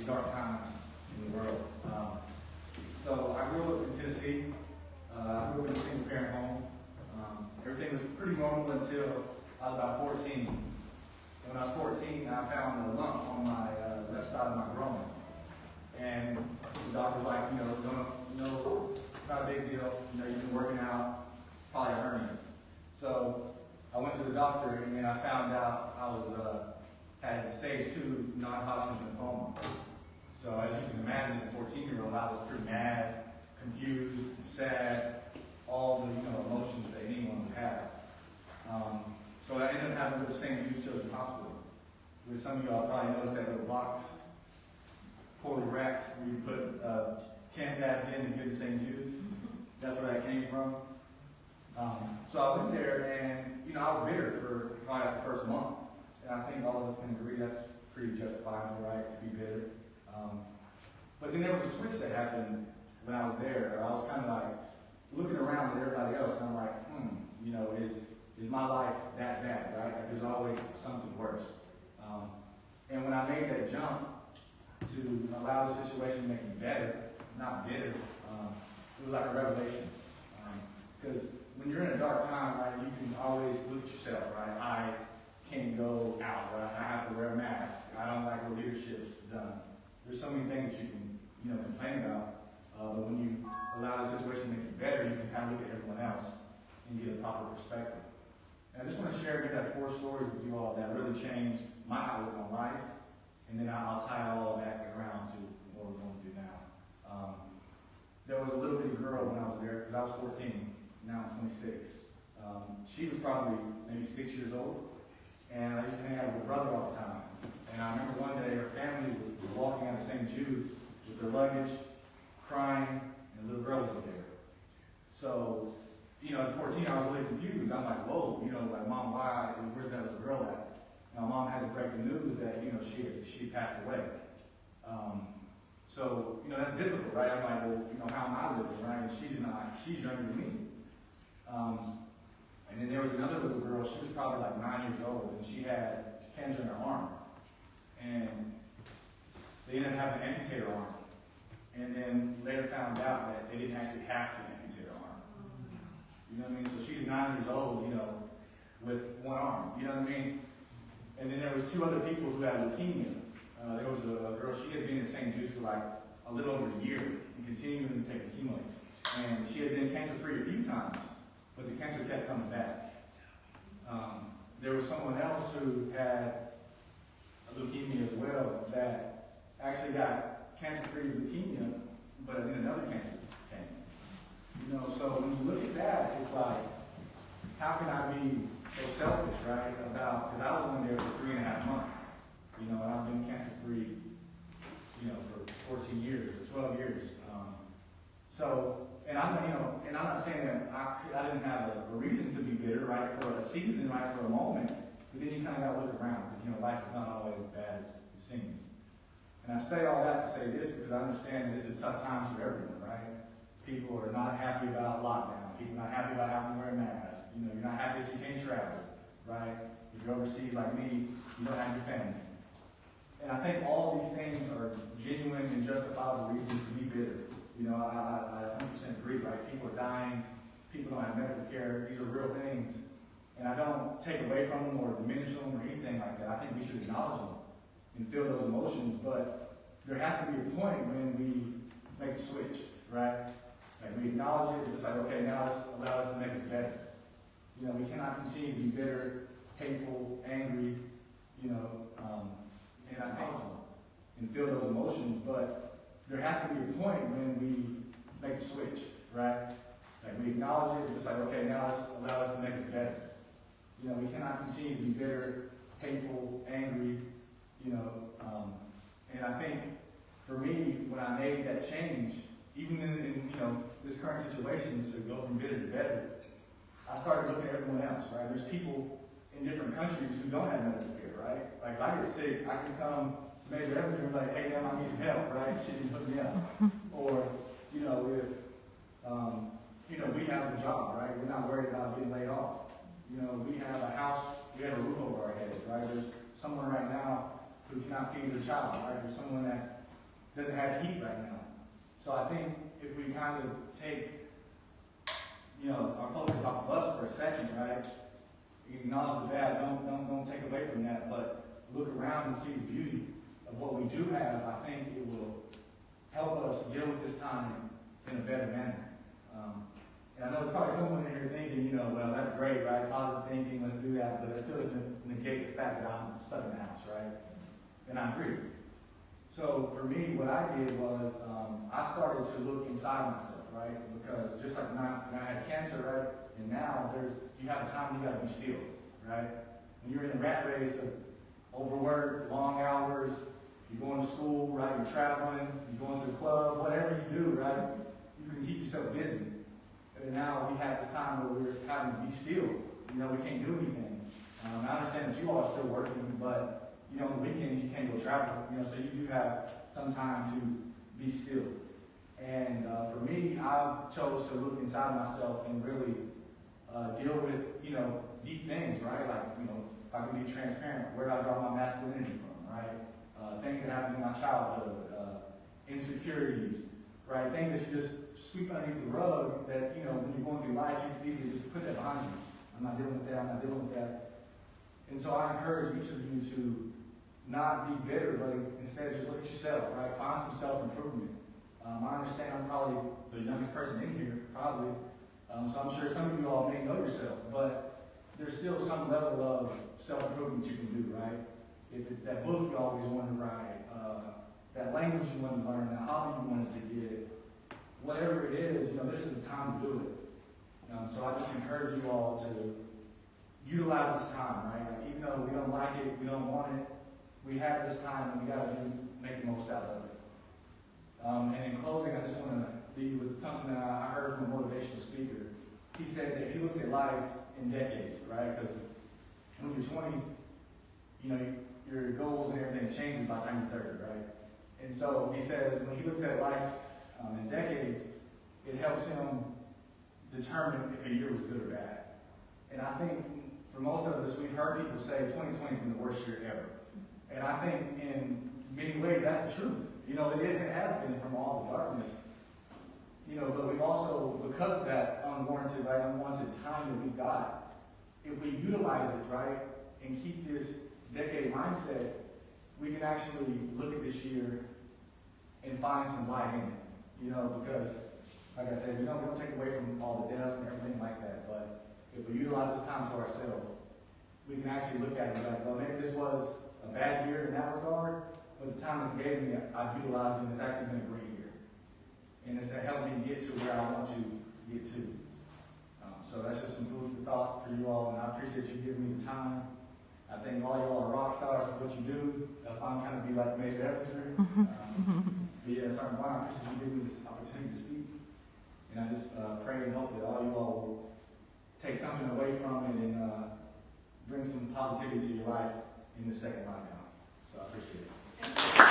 these dark times in the world. So I grew up in Tennessee. I grew up in a single parent home. Everything was pretty normal until I was about 14. And when I was 14, I found a lump on my left side of my groin. And the doctor was like, no, it's not a big deal. You've been working out, probably a hernia. So I went to the doctor, and then I found out I was had stage 2 non-Hodgkin lymphoma. So as you can imagine, as a 14-year-old, I was pretty mad, confused, sad, all the emotions that anyone would have. So I ended up having to go to St. Jude's Children's Hospital. With some of y'all probably noticed that little box, poorly wrapped, where you put can tabs in and give to St. Jude's. That's where that came from. So I went there, and I was bitter for probably the first month. And I think all of us can agree that's pretty justifiable, right, to be bitter. But then there was a switch that happened when I was there. I was kind of like looking around at everybody else, and I'm like, is my life that bad, right? Like, there's always something worse. And when I made that jump to allow the situation to make me better, not bitter, it was like a revelation. Because when you're in a dark time, right, you can always look at yourself, right? I can't go out, right? I have to wear a mask. I don't like what leadership's done. There's so many things that you can, complain about. But when you allow the situation to make you better, you can kind of look at everyone else and get a proper perspective. And I just want to share maybe like 4 stories with you all that really changed my outlook on life, and then I'll tie it all back around to what we're going to do now. There was a little bitty girl when I was there, because I was 14, now I'm 26. She was probably maybe 6 years old, and I used to hang out with her brother all the time. And I remember one day her family was walking out of St. Jude's with their luggage, crying, and the little girl was there. So, as a 14, I was really confused. I'm like, whoa, like, Mom, where's that little girl at? And my mom had to break the news that, she had passed away. So, that's difficult, right? I'm like, well, how am I living, right? And she's younger than me. And then there was another little girl, she was probably like 9 years old, and she had cancer in her arm. And they ended up having to amputate her arm. And then later found out that they didn't actually have to amputate her arm. You know what I mean? So she's 9 years old, with one arm. You know what I mean? And then there was 2 other people who had leukemia. There was a girl, she had been in St. Jude's for like a little over a year and continuing to take the chemo. And she had been cancer-free a few times, but the cancer kept coming back. There was someone else who had leukemia as well that actually got cancer-free leukemia, but then another cancer came. So when you look at that, it's like, how can I be so selfish, right? Because I was only there for 3.5 months, and I've been cancer-free, for 14 years, for 12 years. And I'm not saying that I didn't have a reason to be bitter, right, for a season, right, for a moment, but then you kind of got to look around, because, life is not always as bad as it seems. And I say all that to say this because I understand this is tough times for everyone, right? People are not happy about lockdown. People are not happy about having to wear a mask. You're not happy that you can't travel, right? If you're overseas like me, you don't have your family. And I think all these things are genuine and justifiable reasons to be bitter. I 100% agree, right? People are dying. People don't have medical care. These are real things. And I don't take away from them or diminish them or anything like that. I think we should acknowledge them and feel those emotions. But there has to be a point when we make the switch, right? Like, we acknowledge it, and it's like, okay, now let's allow us to make us better. We cannot continue to be bitter, hateful, angry, and acknowledge them and feel those emotions. But there has to be a point when we make the switch, right? Like, we acknowledge it, and it's like, okay, now let's allow us to make us better. We cannot continue to be bitter, hateful, angry, and I think for me, when I made that change, even in this current situation, to go from bitter to better, I started looking at everyone else, right? There's people in different countries who don't have medical care, right? Like, if I get sick, I can come to Major Evans and be like, hey, man, I need some help, right? She didn't hook me up. Or, if, we have a job, right? We're not worried about getting laid off. We have a house, we have a roof over our heads, right? There's someone right now who cannot feed their child, right? There's someone that doesn't have heat right now. So I think if we kind of take, our focus off of us for a second, right? Acknowledge the bad, don't take away from that, but look around and see the beauty of what we do have. I think it will help us deal with this time in a better manner. And I know there's probably someone in here thinking, well, that's great, right? Positive thinking, let's do that, but that still doesn't negate the fact that I'm stuck in the house, right? And I agree. So for me, what I did was I started to look inside myself, right? Because just like when I had cancer, right? And now you have a time you got to be still, right? When you're in the rat race of overwork, long hours, you're going to school, right? You're traveling, you're going to the club, whatever you do, right? You can keep yourself busy. And now we have this time where we're having to be still. We can't do anything. I understand that you all are still working, but on the weekends you can't go travel. So you do have some time to be still. And for me, I chose to look inside myself and really deal with deep things, right? Like if I can be transparent, where do I draw my masculinity from, right? Things that happened in my childhood, insecurities, right? Things that you just sweep underneath the rug that, when you're going through life, it's easy to just put that behind you. I'm not dealing with that, I'm not dealing with that. And so I encourage each of you to not be bitter, but instead just look at yourself, right? Find some self-improvement. I understand I'm probably the youngest person in here, probably. So I'm sure some of you all may know yourself, but there's still some level of self-improvement you can do, right? If it's that book you always wanted to write, that language you want to learn, that hobby you wanted to get, whatever it is, this is the time to do it. So I just encourage you all to utilize this time, right? Like, even though we don't like it, we don't want it, we have this time and we got to make the most out of it. And in closing, I just want to leave you with something that I heard from a motivational speaker. He said that he looks at life in decades, right? Because when you're 20, your goals and everything changes by the time you're 30, right? And so he says when he looks at life in decades, it helps him determine if a year was good or bad. And I think for most of us, we've heard people say 2020 has been the worst year ever. And I think in many ways that's the truth. It has been from all the darkness. But we've also, because of that unwarranted time that we've got, if we utilize it, right, and keep this decade mindset, we can actually look at this year and find some light in it. Because, like I said, we don't take away from all the deaths and everything like that, but if we utilize this time to ourselves, we can actually look at it like, well, maybe this was a bad year in that regard, but the time it's gave me, I've utilized it, and it's actually been a great year. And it's helped me get to where I want to get to. So that's just some food for thought for you all, and I appreciate you giving me the time. I think all you all are rock stars for what you do. That's why I'm trying to be like Major Epinger. But yeah, Sergeant Barnes, I appreciate you giving me this opportunity to speak. And I just pray and hope that all you all will take something away from it and bring some positivity to your life in the second lockdown. So I appreciate it.